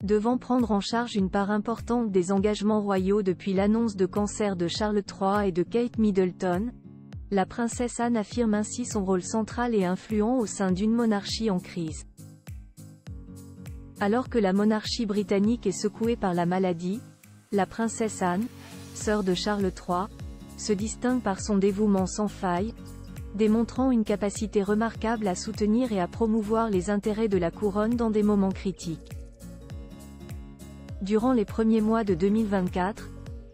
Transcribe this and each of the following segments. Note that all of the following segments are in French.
Devant prendre en charge une part importante des engagements royaux depuis l'annonce de cancer de Charles III et de Kate Middleton, la princesse Anne affirme ainsi son rôle central et influent au sein d'une monarchie en crise. Alors que la monarchie britannique est secouée par la maladie, la princesse Anne, sœur de Charles III, se distingue par son dévouement sans faille, démontrant une capacité remarquable à soutenir et à promouvoir les intérêts de la couronne dans des moments critiques. Durant les premiers mois de 2024,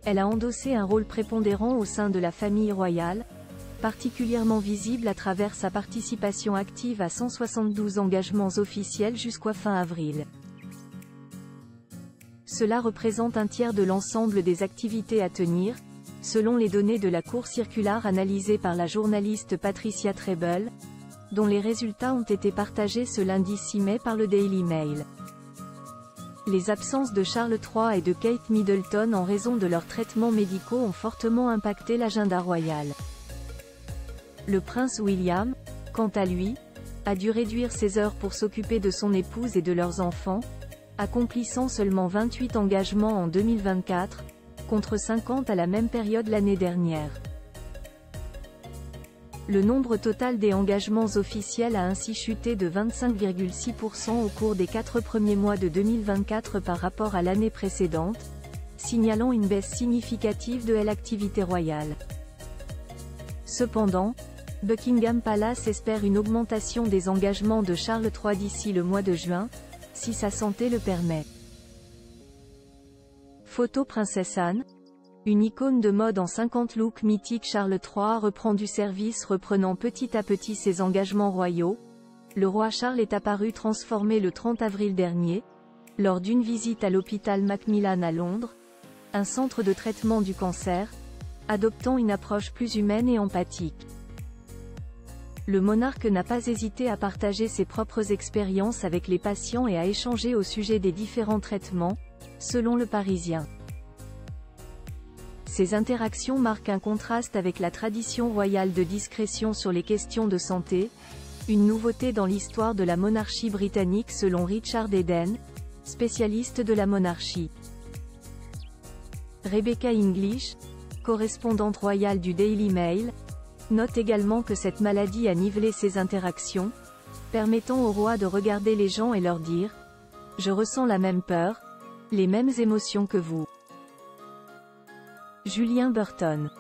elle a endossé un rôle prépondérant au sein de la famille royale, particulièrement visible à travers sa participation active à 172 engagements officiels jusqu'à fin avril. Cela représente un tiers de l'ensemble des activités à tenir, selon les données de la Cour circulaire analysée par la journaliste Patricia Treble, dont les résultats ont été partagés ce lundi 6 mai par le Daily Mail. Les absences de Charles III et de Kate Middleton en raison de leurs traitements médicaux ont fortement impacté l'agenda royal. Le prince William, quant à lui, a dû réduire ses heures pour s'occuper de son épouse et de leurs enfants, accomplissant seulement 28 engagements en 2024, contre 50 à la même période l'année dernière. Le nombre total des engagements officiels a ainsi chuté de 25,6% au cours des 4 premiers mois de 2024 par rapport à l'année précédente, signalant une baisse significative de l'activité royale. Cependant, Buckingham Palace espère une augmentation des engagements de Charles III d'ici le mois de juin, si sa santé le permet. Photo Princesse Anne. Une icône de mode en 50 looks mythique, Charles III reprend du service, reprenant petit à petit ses engagements royaux. Le roi Charles est apparu transformé le 30 avril dernier, lors d'une visite à l'hôpital Macmillan à Londres, un centre de traitement du cancer, adoptant une approche plus humaine et empathique. Le monarque n'a pas hésité à partager ses propres expériences avec les patients et à échanger au sujet des différents traitements, selon Le Parisien. Ces interactions marquent un contraste avec la tradition royale de discrétion sur les questions de santé, une nouveauté dans l'histoire de la monarchie britannique selon Richard Eden, spécialiste de la monarchie. Rebecca English, correspondante royale du Daily Mail, note également que cette maladie a nivelé ces interactions, permettant au roi de regarder les gens et leur dire « Je ressens la même peur, les mêmes émotions que vous ». Julien Burton.